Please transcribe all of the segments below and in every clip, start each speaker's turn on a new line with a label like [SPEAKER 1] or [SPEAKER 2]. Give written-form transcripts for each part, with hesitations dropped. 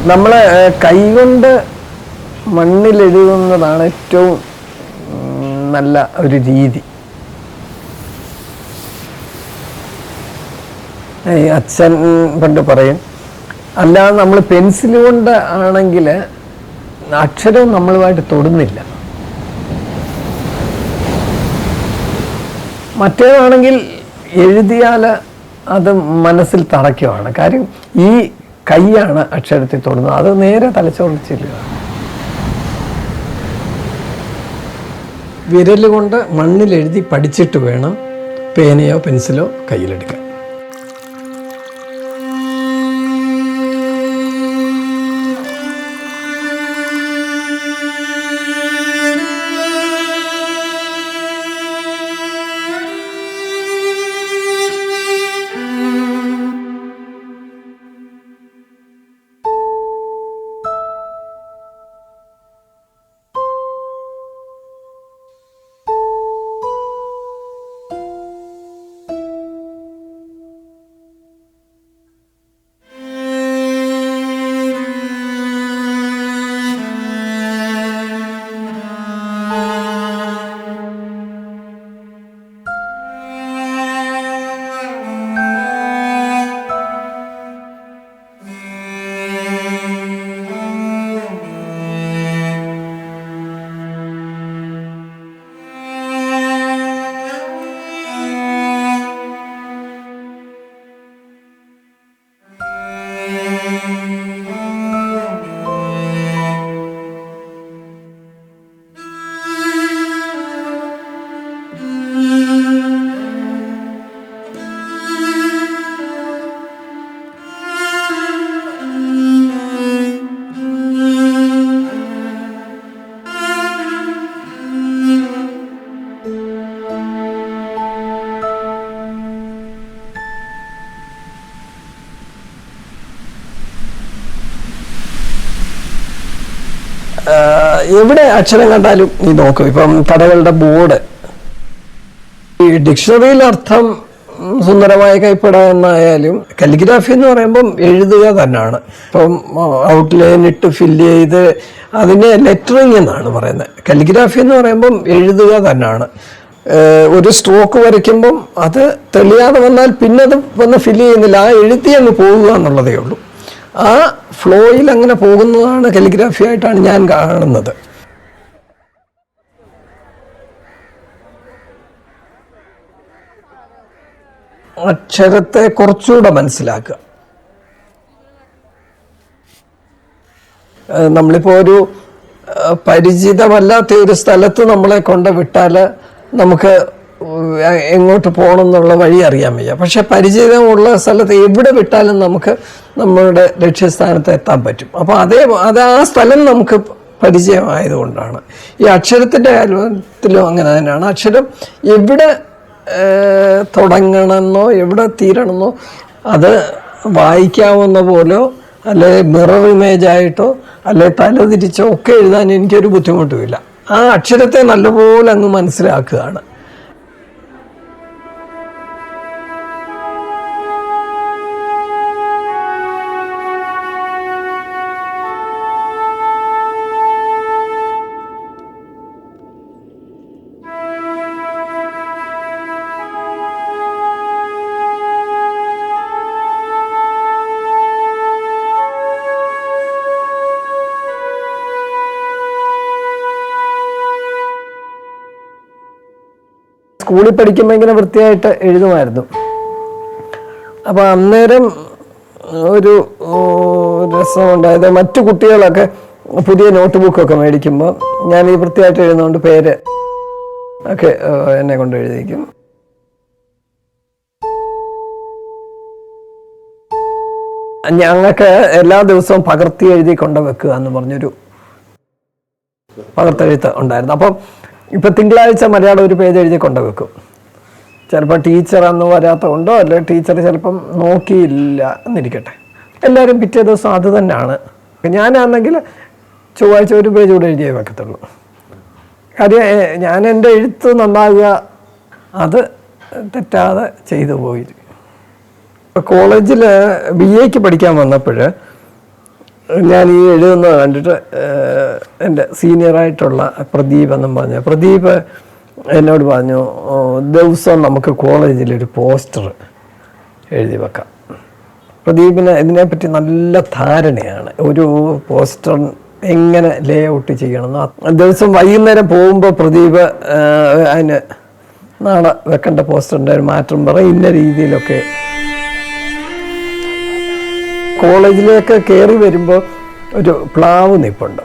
[SPEAKER 1] നമ്മൾ കൈകൊണ്ട് മണ്ണിലെഴുതുന്നതാണ് ഏറ്റവും നല്ല ഒരു രീതി. അച്ഛൻ പണ്ട് പറയും, അല്ലാതെ നമ്മൾ പെൻസിൽ കൊണ്ട് ആണെങ്കിൽ അക്ഷരവും നമ്മളുമായിട്ട് തൊടുന്നില്ല. മറ്റേതാണെങ്കിൽ എഴുതിയാൽ അത് മനസ്സിൽ തറയ്ക്കുവാണ്. കാര്യം ഈ കൈയാണ് അക്ഷരത്തിൽ തൊടുന്നത്, അത് നേരെ തലച്ചോറിൽ ചെല്ലുക. വിരലുകൊണ്ട് മണ്ണിലെഴുതി പഠിച്ചിട്ട് വേണം പേനയോ പെൻസിലോ കയ്യിലെടുക്കാൻ. എവിടെ അക്ഷരം കണ്ടാലും നീ നോക്കും. ഇപ്പം കടകളുടെ ബോർഡ്, ഈ ഡിക്ഷണറിയിൽ അർത്ഥം സുന്ദരമായ കൈപ്പട എന്നായാലും കാലിഗ്രാഫി എന്ന് പറയുമ്പം എഴുതുക തന്നെയാണ്. ഇപ്പം ഔട്ട്ലൈൻ ഇട്ട് ഫില്ല് ചെയ്ത് അതിനെ ലെറ്ററിങ് എന്നാണ് പറയുന്നത്. കാലിഗ്രാഫി എന്ന് പറയുമ്പം എഴുതുക തന്നെയാണ്. ഒരു സ്ട്രോക്ക് വരയ്ക്കുമ്പം അത് തെളിയാതെ വന്നാൽ പിന്നെ അത് വന്ന് ഫില്ല് ചെയ്യുന്നില്ല, ആ എഴുതി അങ്ങ് പോകുക എന്നുള്ളതേ ഉള്ളൂ. ആ ഫ്ലോയിൽ അങ്ങനെ പോകുന്നതാണ് കാലിഗ്രാഫി ആയിട്ടാണ് ഞാൻ കാണുന്നത്. അക്ഷരത്തെ കുറച്ചുകൂടെ മനസ്സിലാക്കുക. നമ്മളിപ്പോൾ ഒരു പരിചിതമല്ലാത്ത ഒരു സ്ഥലത്ത് നമ്മളെ കൊണ്ട് വിട്ടാൽ നമുക്ക് എങ്ങോട്ട് പോകണം എന്നുള്ള വഴി അറിയാൻ വയ്യ. പക്ഷെ പരിചിതമുള്ള സ്ഥലത്ത് എവിടെ വിട്ടാലും നമുക്ക് നമ്മളുടെ ലക്ഷ്യസ്ഥാനത്ത് എത്താൻ പറ്റും. അപ്പോൾ അത് ആ സ്ഥലം നമുക്ക് പരിചയമായതുകൊണ്ടാണ്. ഈ അക്ഷരത്തിൻ്റെ കാര്യത്തിലും അങ്ങനെ തന്നെയാണ്. അക്ഷരം എവിടെ തുടങ്ങണമെന്നോ എവിടെ തീരണമെന്നോ അത് വായിക്കാവുന്ന പോലോ അല്ലെ മിറർ ഇമേജ് ആയിട്ടോ അല്ലെ തലതിരിച്ചോ ഒക്കെ എഴുതാൻ എനിക്കൊരു ബുദ്ധിമുട്ടുമില്ല. ആ അക്ഷരത്തെ നല്ലപോലെ അങ്ങ് മനസ്സിലാക്കുകയാണ്. സ്കൂളിൽ പഠിക്കുമ്പോൾ ഇങ്ങനെ വൃത്തിയായിട്ട് എഴുതുമായിരുന്നു. അപ്പോൾ അന്നേരം ഒരു രസമുണ്ടായത്, മറ്റു കുട്ടികളൊക്കെ പുതിയ നോട്ട് ബുക്കൊക്കെ മേടിക്കുമ്പോൾ ഞാൻ ഈ വൃത്തിയായിട്ട് എഴുതുന്നതുകൊണ്ട് പേര് ഒക്കെ എന്നെ കൊണ്ട് എഴുതിക്കും. ഞങ്ങൾക്ക് എല്ലാ ദിവസവും പകർത്തി എഴുതി കൊണ്ട് വെക്കുക എന്ന് പറഞ്ഞൊരു പകർത്തെഴുത്ത് ഉണ്ടായിരുന്നു. അപ്പം ഇപ്പം തിങ്കളാഴ്ച മലയാളം ഒരു പേജ് എഴുതി കൊണ്ട് വെക്കും. ചിലപ്പോൾ ടീച്ചർ അന്ന് വരാത്ത കൊണ്ടോ അല്ലെങ്കിൽ ടീച്ചർ ചിലപ്പം നോക്കിയില്ല എന്നിരിക്കട്ടെ, എല്ലാവരും പിറ്റേ ദിവസം അത് തന്നെയാണ്. ഞാനാണെങ്കിൽ ചൊവ്വാഴ്ച ഒരു പേജ് കൂടെ എഴുതിയേ വെക്കത്തുള്ളൂ. കാര്യം ഞാൻ എൻ്റെ എഴുത്ത് നന്നാകുക അത് തെറ്റാതെ ചെയ്തു പോയി. കോളേജിൽ BA പഠിക്കാൻ വന്നപ്പോൾ ഞാൻ ഈ എഴുതുന്നത് കണ്ടിട്ട് എൻ്റെ സീനിയറായിട്ടുള്ള പ്രദീപ് എന്നും പറഞ്ഞു. പ്രദീപ് എന്നോട് പറഞ്ഞു, ദിവസം നമുക്ക് കോളേജിലൊരു പോസ്റ്റർ എഴുതി വെക്കാം. പ്രദീപിന് ഇതിനെപ്പറ്റി നല്ല ധാരണയാണ്. ഒരു പോസ്റ്റർ എങ്ങനെ ലേ ഔട്ട് ചെയ്യണമെന്ന് ദിവസം വൈകുന്നേരം പോകുമ്പോൾ പ്രദീപ് അതിന് നാളെ വെക്കേണ്ട പോസ്റ്ററിൻ്റെ ഒരു മാറ്റം പറയും, ഇന്ന രീതിയിലൊക്കെ. കോളേജിലേക്ക് കയറി വരുമ്പോൾ ഒരു പ്ലാവ് നിൽപ്പുണ്ട്,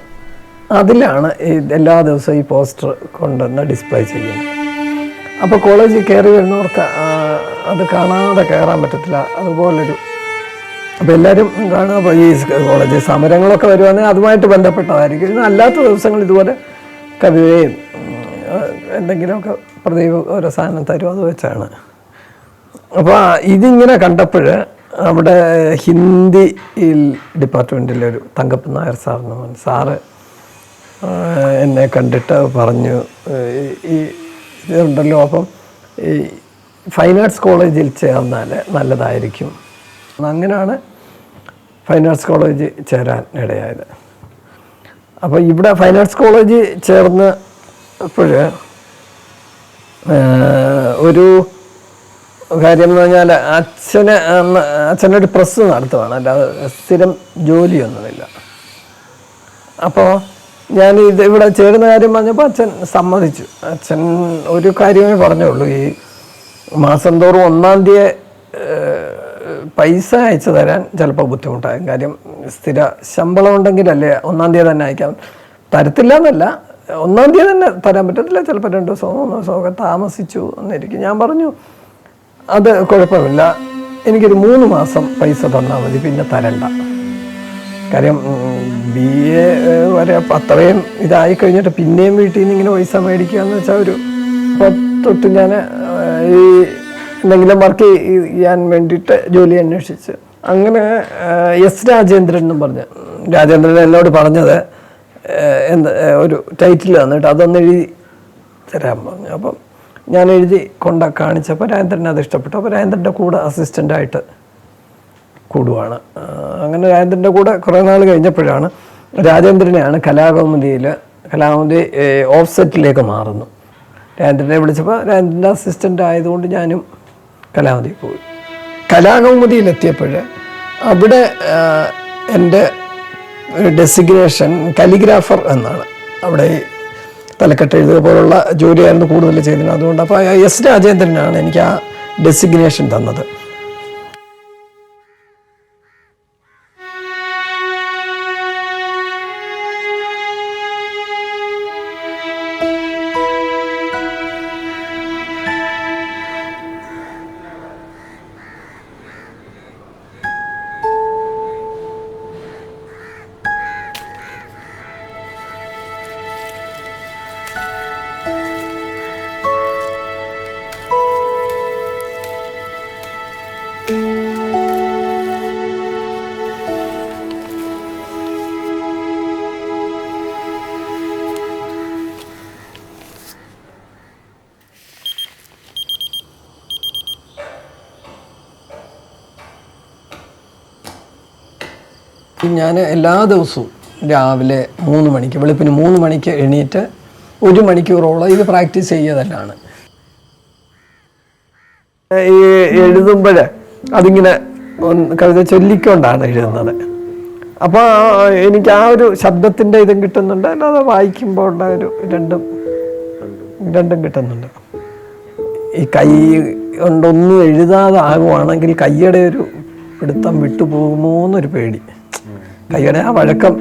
[SPEAKER 1] അതിലാണ് എല്ലാ ദിവസവും ഈ പോസ്റ്റർ കൊണ്ടുവന്ന് ഡിസ്പ്ലേ ചെയ്യുന്നത്. അപ്പോൾ കോളേജിൽ കയറി വരുന്നവർക്ക് അത് കാണാതെ കയറാൻ പറ്റത്തില്ല. അതുപോലൊരു അപ്പോൾ എല്ലാവരും കാണുക. ഈ കോളേജിൽ സമരങ്ങളൊക്കെ വരുവാണെങ്കിൽ അതുമായിട്ട് ബന്ധപ്പെട്ടതായിരിക്കും. ഇന്ന് അല്ലാത്ത ദിവസങ്ങൾ ഇതുപോലെ കവിതയും എന്തെങ്കിലുമൊക്കെ പ്രദീപ് ഓരോ സാധനം തരും, അത് വെച്ചാണ്. അപ്പോൾ ഇതിങ്ങനെ കണ്ടപ്പോൾ അവിടെ ഹിന്ദി ഡിപ്പാർട്ട്മെൻറ്റിലൊരു തങ്കപ്പൻ നായർ സാറ് എന്നെ കണ്ടിട്ട് പറഞ്ഞു, ഈ ഇതുണ്ടല്ലോ, അപ്പം ഈ ഫൈൻ ആർട്സ് കോളേജിൽ ചേർന്നാൽ നല്ലതായിരിക്കും. അങ്ങനെയാണ് ഫൈൻ ആർട്സ് കോളേജ് ചേരാൻ ഇടയായത്. അപ്പോൾ ഇവിടെ ഫൈൻ ആർട്സ് കോളേജ് ചേർന്നപ്പോൾ ഒരു കാര്യം എന്ന് പറഞ്ഞാൽ അച്ഛനൊരു പ്രസ് നടത്തുവാണ്, അല്ലാതെ സ്ഥിരം ജോലിയൊന്നുമില്ല. അപ്പോൾ ഞാൻ ഇവിടെ ചേരുന്ന കാര്യം പറഞ്ഞപ്പോൾ അച്ഛൻ സമ്മതിച്ചു. അച്ഛൻ ഒരു കാര്യമേ പറഞ്ഞുള്ളൂ, ഈ മാസം തോറും 1-ാം തീയതി പൈസ അയച്ചു തരാൻ ചിലപ്പോൾ ബുദ്ധിമുട്ടാകും. കാര്യം സ്ഥിര ശമ്പളം ഉണ്ടെങ്കിലല്ലേ 1-ാം തീയതി തന്നെ അയക്കാം. തരത്തില്ല എന്നല്ല, 1-ാം തീയതി തന്നെ തരാൻ പറ്റത്തില്ല, ചിലപ്പോൾ 2 ദിവസമോ 3 ദിവസമൊക്കെ താമസിച്ചു എന്നിരിക്കും. ഞാൻ പറഞ്ഞു അത് കുഴപ്പമില്ല, എനിക്കൊരു 3 മാസം പൈസ തന്നാൽ മതി, പിന്നെ തരണ്ട. കാര്യം BA വരെ അത്രയും ഇതായി കഴിഞ്ഞിട്ട് പിന്നെയും വീട്ടിൽ നിന്ന് ഇങ്ങനെ പൈസ മേടിക്കുക എന്ന് വെച്ചാൽ ഒരു തൊട്ട് ഞാൻ ഈ എന്തെങ്കിലും വർക്ക് ചെയ്യാൻ വേണ്ടിയിട്ട് ജോലി അന്വേഷിച്ച് അങ്ങനെ എസ് രാജേന്ദ്രൻ എന്നും പറഞ്ഞു. രാജേന്ദ്രൻ എന്നോട് പറഞ്ഞത് ഒരു ടൈറ്റിൽ തന്നിട്ട് അതൊന്ന് എഴുതി തരാൻ പറഞ്ഞു. അപ്പം ഞാൻ എഴുതി കാണിച്ചപ്പോൾ രാജേന്ദ്രൻ അത് ഇഷ്ടപ്പെട്ടു. അപ്പോൾ രാജേന്ദ്രൻ്റെ കൂടെ അസിസ്റ്റൻ്റായിട്ട് കൂടുവാണ്. അങ്ങനെ രാജേന്ദ്രൻ്റെ കൂടെ കുറേ നാൾ കഴിഞ്ഞപ്പോഴാണ് രാജേന്ദ്രനെയാണ് കലാകൗമുദി ഓഫ്സെറ്റിലേക്ക് മാറുന്നു. രാജേന്ദ്രനെ വിളിച്ചപ്പോൾ രാജേന്ദ്രൻ്റെ അസിസ്റ്റൻ്റ് ആയതുകൊണ്ട് ഞാനും കലാകൗമുദി പോയി. കലാകൗമുദിയിലെത്തിയപ്പോൾ അവിടെ എൻ്റെ ഡെസിഗ്നേഷൻ കാലിഗ്രാഫർ എന്നാണ്. അവിടെ തലക്കെട്ട് എഴുതുക പോലുള്ള ജോലിയായിരുന്നു കൂടുതൽ ചെയ്തിരുന്നത്. അതുകൊണ്ട് അപ്പോൾ എസ് രാജേന്ദ്രനാണ് എനിക്ക് ആ ഡെസിഗ്നേഷൻ തന്നത്. ഞാൻ എല്ലാ ദിവസവും രാവിലെ 3 മണിക്ക് വെളുപ്പിന് 3 മണിക്ക് എണീറ്റ് 1 മണിക്കൂറോളം ഇത് പ്രാക്ടീസ് ചെയ്യുന്നതല്ലാണ്. ഈ എഴുതുമ്പോൾ അതിങ്ങനെ കവിത ചൊല്ലിക്കൊണ്ടാണ് എഴുതുന്നത്. അപ്പോൾ എനിക്ക് ആ ഒരു ശബ്ദത്തിൻ്റെ ഇതും കിട്ടുന്നുണ്ട്, അല്ലാതെ വായിക്കുമ്പോൾ ഉള്ള ഒരു രണ്ടും കിട്ടുന്നുണ്ട്. ഈ കൈ കൊണ്ടൊന്നും എഴുതാതെ ആകുവാണെങ്കിൽ കയ്യുടെ ഒരു പിടുത്തം വിട്ടുപോകുമോ എന്നൊരു പേടി. കൈയുടെ ആ വഴക്കം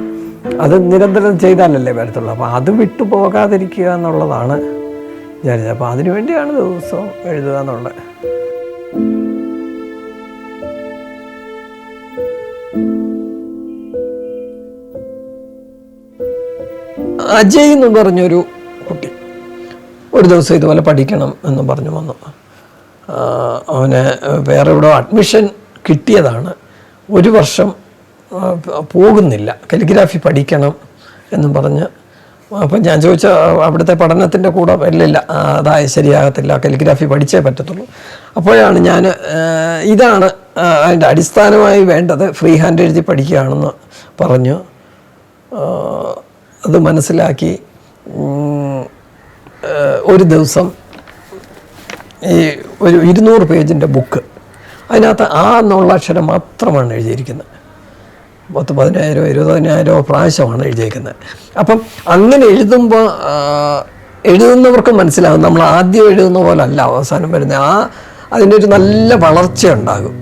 [SPEAKER 1] അത് നിരന്തരം ചെയ്താലല്ലേ വരത്തുള്ളൂ. അപ്പോൾ അത് വിട്ടു പോകാതിരിക്കുക എന്നുള്ളതാണ് വിചാരിച്ചത്. അപ്പോൾ അതിനു വേണ്ടിയാണ് ദിവസവും എഴുതുക എന്നുള്ളത്. അജയ് എന്ന് പറഞ്ഞൊരു കുട്ടി ഒരു ദിവസം ഇതുപോലെ പഠിക്കണം എന്ന് പറഞ്ഞു വന്നു. അവന് വേറെ ഇവിടെ അഡ്മിഷൻ കിട്ടിയതാണ്, 1 വർഷം പോകുന്നില്ല, കാലിഗ്രാഫി പഠിക്കണം എന്നും പറഞ്ഞ്. അപ്പം ഞാൻ ചോദിച്ച അവിടുത്തെ പഠനത്തിൻ്റെ കൂടെ ഇല്ലില്ല, അതായത് ശരിയാകത്തില്ല, കാലിഗ്രാഫി പഠിച്ചേ പറ്റത്തുള്ളൂ. അപ്പോഴാണ് ഞാൻ ഇതാണ് അതിൻ്റെ അടിസ്ഥാനമായി വേണ്ടത്, ഫ്രീ ഹാൻഡ് എഴുതി പഠിക്കുകയാണെന്ന് പറഞ്ഞു. അത് മനസ്സിലാക്കി ഒരു ദിവസം ഈ ഒരു 200 പേജിൻ്റെ ബുക്ക്, അതിനകത്ത് ആ എന്നുള്ള അക്ഷരം മാത്രമാണ് എഴുതിയിരിക്കുന്നത്. 10,000 20,000 പ്രാവശ്യമാണ് എഴുതിയിരിക്കുന്നത്. അപ്പം അങ്ങനെ എഴുതുമ്പോൾ എഴുതുന്നവർക്ക് മനസ്സിലാകും നമ്മൾ ആദ്യം എഴുതുന്ന പോലെ അല്ല അവസാനം വരുന്നത്. അതിൻ്റെ ഒരു നല്ല വളർച്ച ഉണ്ടാകും.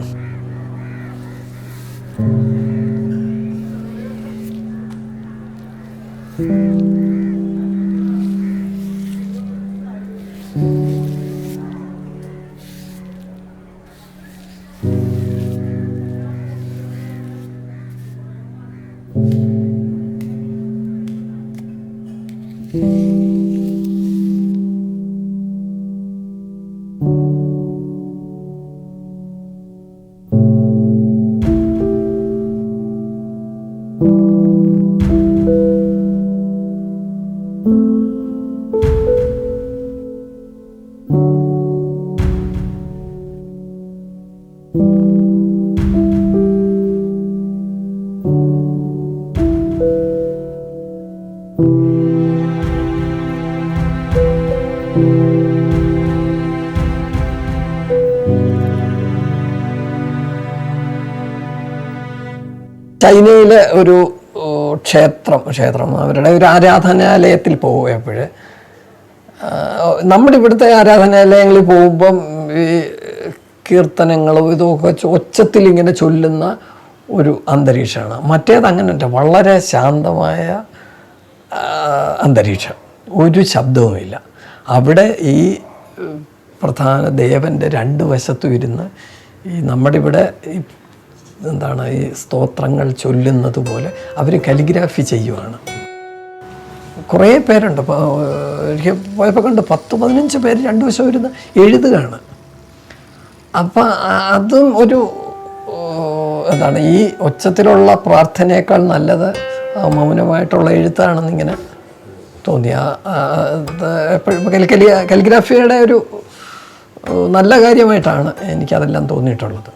[SPEAKER 1] ചൈനയിലെ ഒരു ക്ഷേത്രം അവരുടെ ഒരു ആരാധനാലയത്തിൽ പോയപ്പോൾ നമ്മുടെ ഇവിടുത്തെ ആരാധനാലയങ്ങളിൽ പോകുമ്പം ഈ കീർത്തനങ്ങളും ഇതൊക്കെ ഒച്ചത്തിൽ ഇങ്ങനെ ചൊല്ലുന്ന ഒരു അന്തരീക്ഷമാണ്. മറ്റേത് അങ്ങനെയല്ല, വളരെ ശാന്തമായ അന്തരീക്ഷം, ഒരു ശബ്ദവുമില്ല. അവിടെ ഈ പ്രധാന ദേവൻ്റെ 2 വശത്തും ഇരുന്ന് ഈ നമ്മുടെ ഇവിടെ ഈ സ്തോത്രങ്ങൾ ചൊല്ലുന്നത് പോലെ അവർ കലിഗ്രാഫി ചെയ്യുവാണ്. കുറേ പേരുണ്ട്. എനിക്ക് പോയപ്പോൾ കണ്ട് 10-15 പേര് 2 വശം ഇരുന്ന് എഴുതുകയാണ്. അപ്പം അതും ഒരു ഈ ഒച്ചത്തിലുള്ള പ്രാർത്ഥനയേക്കാൾ നല്ലത് മൗനമായിട്ടുള്ള എഴുത്താണെന്നിങ്ങനെ തോന്നി. എപ്പോഴും കലിഗ്രാഫിയുടെ ഒരു നല്ല കാര്യമായിട്ടാണ് എനിക്കതെല്ലാം തോന്നിയിട്ടുള്ളത്.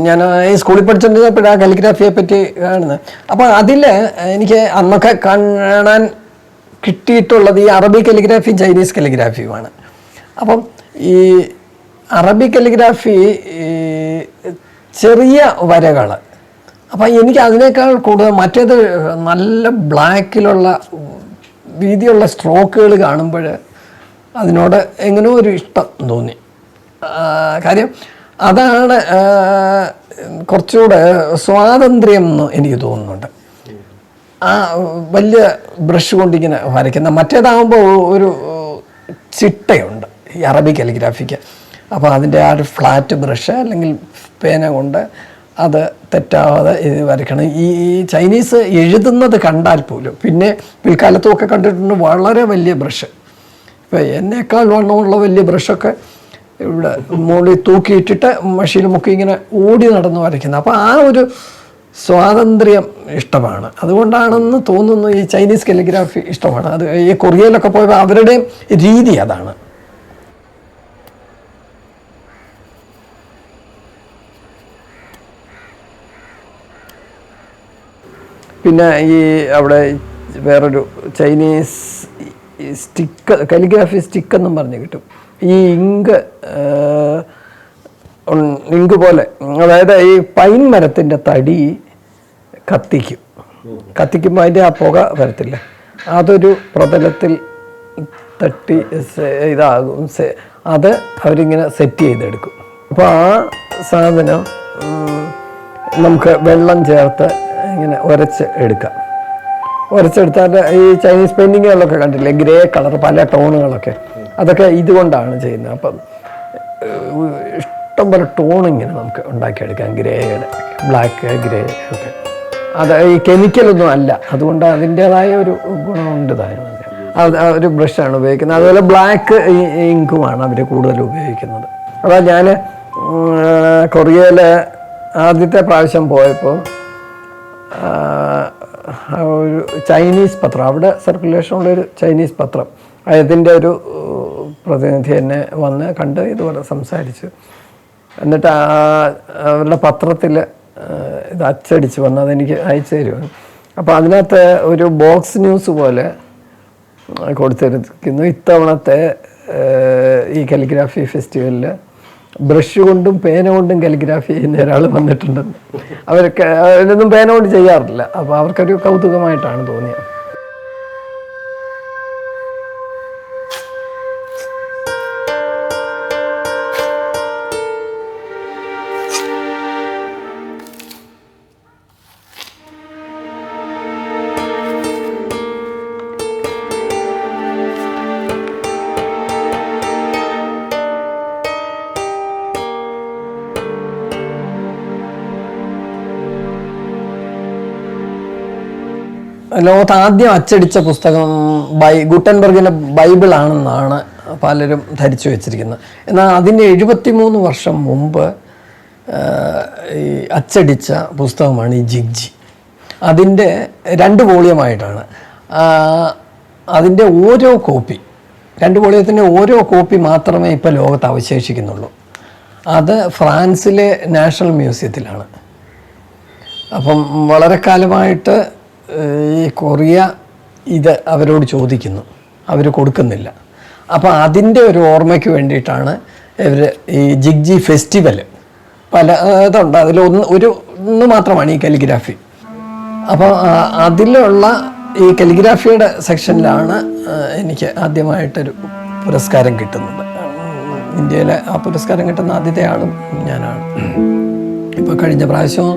[SPEAKER 1] ഞാൻ ഈ സ്കൂളിൽ പഠിച്ചിട്ടുണ്ടെപ്പോഴാണ് കലിഗ്രാഫിയെ പറ്റി കാണുന്നത്. അപ്പോൾ അതിൽ എനിക്ക് അന്നൊക്കെ കാണാൻ കിട്ടിയിട്ടുള്ളത് ഈ അറബി കലിഗ്രാഫിയും ചൈനീസ് കലിഗ്രാഫിയുമാണ്. അപ്പം ഈ അറബി കലിഗ്രാഫി ചെറിയ വരകൾ, അപ്പം എനിക്ക് അതിനേക്കാൾ കൂടുതൽ മറ്റേത് നല്ല ബ്ലാക്കിലുള്ള വീതിയുള്ള സ്ട്രോക്കുകൾ കാണുമ്പോൾ അതിനോട് എങ്ങനെയോ ഒരു ഇഷ്ടം തോന്നി. കാര്യം അതാണ് കുറച്ചുകൂടെ സ്വാതന്ത്ര്യം എന്ന് എനിക്ക് തോന്നുന്നുണ്ട്. ആ വലിയ ബ്രഷ് കൊണ്ടിങ്ങനെ വരയ്ക്കുന്ന, മറ്റേതാകുമ്പോൾ ഒരു ചിട്ടയുണ്ട് ഈ അറബി കലിഗ്രാഫിക്ക്. അപ്പോൾ അതിൻ്റെ ആ ഒരു ഫ്ലാറ്റ് ബ്രഷ് അല്ലെങ്കിൽ പേന കൊണ്ട് അത് തെറ്റാതെ ഇത് വരയ്ക്കണം. ഈ ചൈനീസ് എഴുതുന്നത് കണ്ടാൽ പോലും, പിന്നെ പിൽക്കാലത്തുമൊക്കെ കണ്ടിട്ടുണ്ട് വളരെ വലിയ ബ്രഷ്, ഇപ്പോൾ എന്നേക്കാൾ വണ്ണമുള്ള വലിയ ബ്രഷൊക്കെ ഇവിടെ മുകളിൽ തൂക്കിയിട്ടിട്ട് മഷിയിൽ മുക്കി ഇങ്ങനെ ഓടി നടന്ന് വരയ്ക്കുന്നത്. അപ്പോൾ ആ ഒരു സ്വാതന്ത്ര്യം ഇഷ്ടമാണ്. അതുകൊണ്ടാണെന്ന് തോന്നുന്നു ഈ ചൈനീസ് കലിഗ്രാഫി ഇഷ്ടമാണ്. അത് ഈ കൊറിയയിലൊക്കെ പോയപ്പോൾ അവരുടെയും രീതി അതാണ്. പിന്നെ ഈ അവിടെ വേറൊരു ചൈനീസ് കലിഗ്രാഫി സ്റ്റിക്കെന്നും പറഞ്ഞ് കിട്ടും. ഈ ഇങ്ക് പോലെ, അതായത് ഈ പൈൻ മരത്തിൻ്റെ തടി കത്തിക്കുമ്പോൾ അതിൻ്റെ ആ പുക വരത്തില്ല, അതൊരു പ്രതലത്തിൽ തട്ടി ഇതാകും, അത് അവരിങ്ങനെ സെറ്റ് ചെയ്തെടുക്കും. അപ്പോൾ ആ സാധനം നമുക്ക് വെള്ളം ചേർത്ത് ഇങ്ങനെ ഉരച്ചെടുത്താൽ ഈ ചൈനീസ് പെയിൻറ്റിങ്ങുകളൊക്കെ കണ്ടില്ലേ, ഗ്രേ കളർ പല ടോണുകളൊക്കെ, അതൊക്കെ ഇതുകൊണ്ടാണ് ചെയ്യുന്നത്. അപ്പം ഇഷ്ടംപോലെ ടോണിങ്ങനെ നമുക്ക് ഉണ്ടാക്കിയെടുക്കാം, ഗ്രേയുടെ, ബ്ലാക്ക്, ഗ്രേ ഒക്കെ. അത് ഈ കെമിക്കലൊന്നും അല്ല, അതുകൊണ്ട് അതിൻ്റേതായ ഒരു ഗുണമുണ്ട് താനും. അത് ഒരു ബ്രഷാണ് ഉപയോഗിക്കുന്നത്. അതുപോലെ ബ്ലാക്ക് ഇങ്കുമാണ് അവർ കൂടുതൽ ഉപയോഗിക്കുന്നത്. അതാ ഞാൻ കൊറിയയിൽ ആദ്യത്തെ പ്രാവശ്യം പോയപ്പോൾ ഒരു ചൈനീസ് പത്രം, അവിടെ സർക്കുലേഷനുള്ളൊരു ചൈനീസ് പത്രം, അതിൻ്റെ ഒരു പ്രതിനിധി എന്നെ വന്ന് കണ്ട് ഇതുപോലെ സംസാരിച്ചു. എന്നിട്ട് അവരുടെ പത്രത്തിൽ ഇത് അച്ചടിച്ച് വന്ന് അതെനിക്ക് അയച്ചു തരുവാണ്. അപ്പോൾ അതിനകത്ത് ഒരു ബോക്സ് ന്യൂസ് പോലെ കൊടുത്തിരിക്കുന്നു, ഇത്തവണത്തെ ഈ കാലിഗ്രാഫി ഫെസ്റ്റിവലിൽ ബ്രഷ് കൊണ്ടും പേന കൊണ്ടും കാലിഗ്രാഫി ചെയ്യുന്ന ഒരാൾ വന്നിട്ടുണ്ടെന്ന്. അവർക്ക് അതിലൊന്നും പേന കൊണ്ട് ചെയ്യാറില്ല. അപ്പോൾ അവർക്കൊരു കൗതുകമായിട്ടാണ് തോന്നിയത്. ലോകത്ത് ആദ്യം അച്ചടിച്ച പുസ്തകം ഗുട്ടൻബർഗിൻ്റെ ബൈബിളാണെന്നാണ് പലരും ധരിച്ചു വെച്ചിരിക്കുന്നത്. എന്നാൽ അതിൻ്റെ 73 വർഷം മുമ്പ് ഈ അച്ചടിച്ച പുസ്തകമാണ് ഈ ജിഗ്ജി. അതിൻ്റെ 2 വോളിയമായിട്ടാണ്. അതിൻ്റെ ഓരോ കോപ്പി, 2 വോളിയത്തിൻ്റെ ഓരോ കോപ്പി മാത്രമേ ഇപ്പോൾ ലോകത്ത് അവശേഷിക്കുന്നുള്ളൂ. അത് ഫ്രാൻസിലെ നാഷണൽ മ്യൂസിയത്തിലാണ്. അപ്പം വളരെ കാലമായിട്ട് ഈ കൊറിയ ഇത് അവരോട് ചോദിക്കുന്നു, അവർ കൊടുക്കുന്നില്ല. അപ്പോൾ അതിൻ്റെ ഒരു ഓർമ്മയ്ക്ക് വേണ്ടിയിട്ടാണ് ഇവർ ഈ ജിഗ്ജി ഫെസ്റ്റിവൽ പല ഇതുണ്ട്. ഒന്ന് മാത്രമാണ് ഈ കാലിഗ്രാഫി. അപ്പോൾ അതിലുള്ള ഈ കാലിഗ്രാഫിയുടെ സെക്ഷനിലാണ് എനിക്ക് ആദ്യമായിട്ടൊരു പുരസ്കാരം കിട്ടുന്നത്. ഇന്ത്യയിലെ ആ പുരസ്കാരം കിട്ടുന്ന ആദ്യത്തെ ആളും ഞാനാണ്. ഇപ്പോൾ കഴിഞ്ഞ പ്രാവശ്യം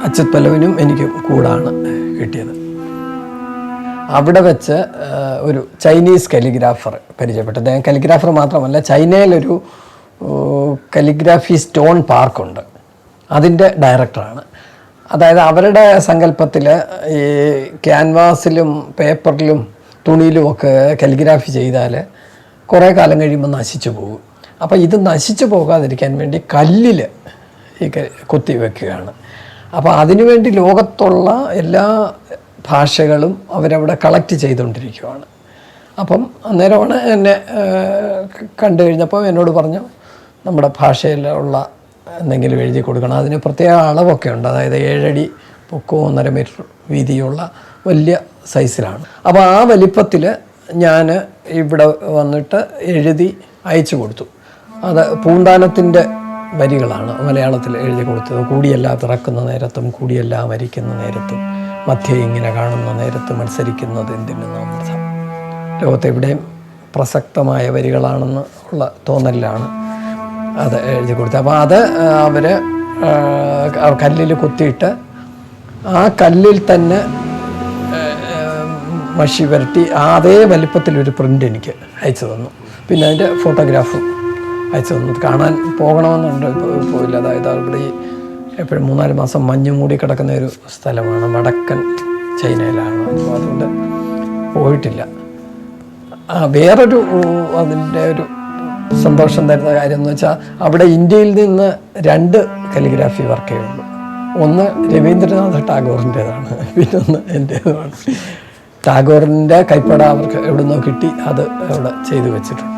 [SPEAKER 1] അച്യുത് പല്ലവിനും എനിക്ക് കൂടാണ് കിട്ടിയത്. അവിടെ വെച്ച് ഒരു ചൈനീസ് കാലിഗ്രാഫർ പരിചയപ്പെട്ടു. അദ്ദേഹം കാലിഗ്രാഫർ മാത്രമല്ല, ചൈനയിലൊരു കാലിഗ്രാഫി സ്റ്റോൺ പാർക്കുണ്ട്, അതിൻ്റെ ഡയറക്ടറാണ്. അതായത് അവരുടെ സങ്കല്പത്തിൽ ഈ ക്യാൻവാസിലും പേപ്പറിലും തുണിയിലുമൊക്കെ കാലിഗ്രാഫി ചെയ്താൽ കുറേ കാലം കഴിയുമ്പോൾ നശിച്ചു പോകും. അപ്പോൾ ഇത് നശിച്ചു പോകാതിരിക്കാൻ വേണ്ടി കല്ലിൽ ഈ കൊത്തി വയ്ക്കുകയാണ്. അപ്പോൾ അതിനുവേണ്ടി ലോകത്തുള്ള എല്ലാ ഭാഷകളും അവരവിടെ കളക്ട് ചെയ്തുകൊണ്ടിരിക്കുകയാണ്. അപ്പം അന്നേരമാണ് എന്നെ കണ്ടു കഴിഞ്ഞപ്പോൾ എന്നോട് പറഞ്ഞു, നമ്മുടെ ഭാഷയിലുള്ള എന്തെങ്കിലും എഴുതി കൊടുക്കണം. അതിന് പ്രത്യേക അളവൊക്കെ ഉണ്ട്. അതായത് 7 അടി പൊക്കവും 1.5 മീറ്റർ വീതിയുള്ള വലിയ സൈസിലാണ്. അപ്പോൾ ആ വലിപ്പത്തിൽ ഞാൻ ഇവിടെ വന്നിട്ട് എഴുതി അയച്ചു കൊടുത്തു. അത് പൂന്താനത്തിൻ്റെ വരികളാണ് മലയാളത്തിൽ എഴുതി കൊടുത്തത്. കൂടിയല്ല പിറക്കുന്ന നേരത്തും കൂടിയല്ല മരിക്കുന്ന നേരത്തും മധ്യ ഇങ്ങനെ കാണുന്ന നേരത്ത് മത്സരിക്കുന്നത് എന്തിനു നാം വൃഥ. ലോകത്തെവിടെയും പ്രസക്തമായ വരികളാണെന്ന് ഉള്ള തോന്നലിലാണ് അത് എഴുതി കൊടുത്തത്. അപ്പോൾ അത് അവർ കല്ലിൽ കുത്തിയിട്ട് ആ കല്ലിൽ തന്നെ മഷി വരട്ടി അതേ വലിപ്പത്തിലൊരു പ്രിൻ്റ് എനിക്ക് അയച്ചു തന്നു. പിന്നെ അതിൻ്റെ ഫോട്ടോഗ്രാഫും അയച്ചു തന്നു. കാണാൻ പോകണമെന്നുണ്ട്, പോയില്ല. അതായത് അവിടെ ഈ എപ്പോഴും 3-4 മാസം മഞ്ഞും മൂടി കിടക്കുന്ന ഒരു സ്ഥലമാണ്, വടക്കൻ ചൈനയിലാണ്. അപ്പോൾ അതുകൊണ്ട് പോയിട്ടില്ല. വേറൊരു അതിൻ്റെ ഒരു സന്തോഷം തരുന്ന കാര്യം എന്ന് വെച്ചാൽ അവിടെ ഇന്ത്യയിൽ നിന്ന് 2 കാലിഗ്രാഫി വർക്കേ ഉള്ളൂ. ഒന്ന് രവീന്ദ്രനാഥ ടാഗോറിൻ്റേതാണ്, പിന്നൊന്ന് എൻ്റേതുമാണ്. ടാഗോറിൻ്റെ കൈപ്പട അവർക്ക് എവിടെ നിന്നോ കിട്ടി, അത് അവിടെ ചെയ്തു വെച്ചിട്ടുണ്ട്.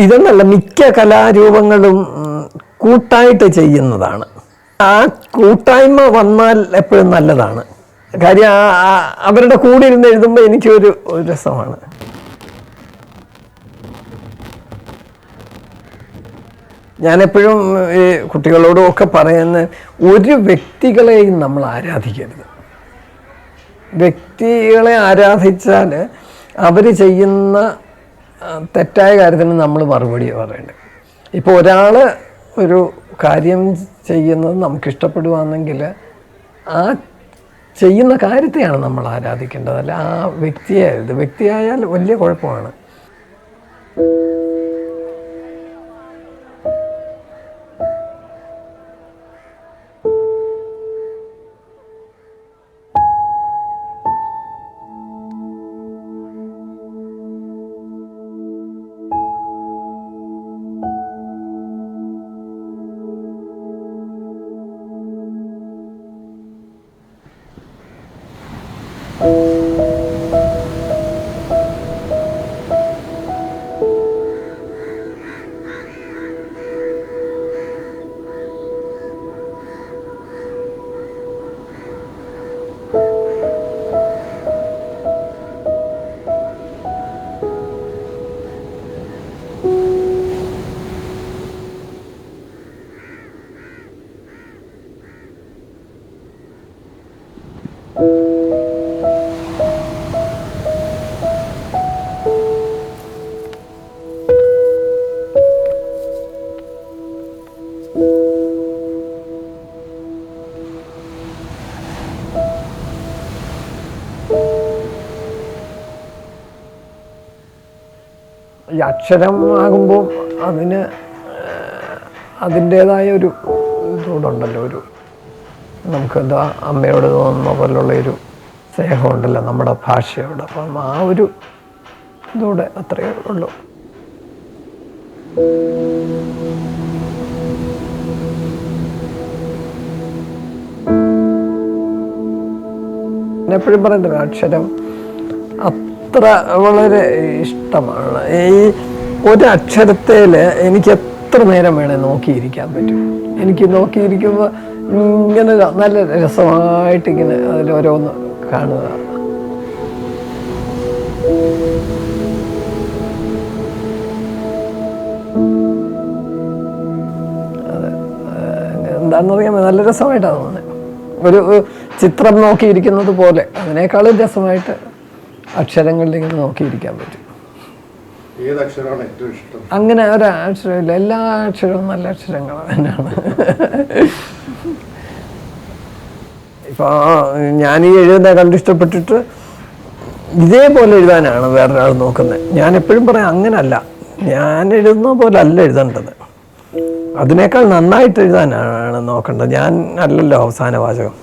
[SPEAKER 1] ഇതെന്നല്ല, മിക്ക കലാരൂപങ്ങളും കൂട്ടായിട്ട് ചെയ്യുന്നതാണ്. ആ കൂട്ടായ്മ വന്നാൽ എപ്പോഴും നല്ലതാണ്. കാര്യം അവരുടെ കൂടെ ഇരുന്ന് എഴുതുമ്പോൾ എനിക്കൊരു രസമാണ്. ഞാനെപ്പോഴും ഈ കുട്ടികളോടും ഒക്കെ പറയുന്ന, ഒരു വ്യക്തികളെയും നമ്മൾ ആരാധിക്കരുത്. വ്യക്തികളെ ആരാധിച്ചാൽ അവർ ചെയ്യുന്ന തെറ്റായ കാര്യത്തിന് നമ്മൾ മറുപടി പറയേണ്ടത്. ഇപ്പോൾ ഒരാൾ ഒരു കാര്യം ചെയ്യുന്നത് നമുക്കിഷ്ടപ്പെടുകയാണെങ്കിൽ ആ ചെയ്യുന്ന കാര്യത്തെയാണ് നമ്മൾ ആരാധിക്കേണ്ടത്, അല്ല ആ വ്യക്തിയായത്. വ്യക്തിയായാൽ വലിയ കുഴപ്പമാണ്. ഈ അക്ഷരമാകുമ്പോൾ അതിന് അതിൻ്റേതായ ഒരു ഇതുകൊണ്ടുണ്ടല്ലോ, ഒരു നമുക്കെന്താ അമ്മയോട് തോന്നുന്ന പോലുള്ളൊരു സ്നേഹമുണ്ടല്ലോ നമ്മുടെ ഭാഷയോട്. അപ്പം ആ ഒരു ഇതൂടെ അത്രയേ ഉള്ളൂ. എപ്പോഴും പറയുന്നത് അക്ഷരം അത്ര വളരെ ഇഷ്ടമാണ്. ഈ ഒരക്ഷരത്തേൽ എനിക്ക് എത്ര നേരം വേണേൽ നോക്കിയിരിക്കാൻ പറ്റും. എനിക്ക് നോക്കിയിരിക്കുമ്പോൾ ഇങ്ങനെ നല്ല രസമായിട്ടിങ്ങനെ അതിലോരോന്ന് കാണുക. അതെ, എന്താണെന്നറിയാമോ, നല്ല രസമായിട്ടാണ് തോന്നുന്നത്. ഒരു ചിത്രം നോക്കിയിരിക്കുന്നത് പോലെ അതിനേക്കാളും രസമായിട്ട് അക്ഷരങ്ങളിൽ ഇങ്ങനെ നോക്കിയിരിക്കാൻ പറ്റും. അങ്ങനെ ഒരക്ഷരമില്ല, എല്ലാ അക്ഷരവും നല്ല അക്ഷരങ്ങൾ തന്നെയാണ്. ഇപ്പോൾ ഞാൻ ഈ എഴുതുന്ന കണ്ടിഷ്ടപ്പെട്ടിട്ട് ഇതേപോലെ എഴുതാനാണ് വേറൊരാൾ നോക്കുന്നത്. ഞാൻ എപ്പോഴും പറയാം അങ്ങനല്ല, ഞാൻ എഴുതുന്ന പോലെ അല്ല എഴുതേണ്ടത്, അതിനേക്കാൾ നന്നായിട്ട് എഴുതാനാണ് നോക്കേണ്ടത്. ഞാൻ അല്ലല്ലോ അവസാന വാചകം.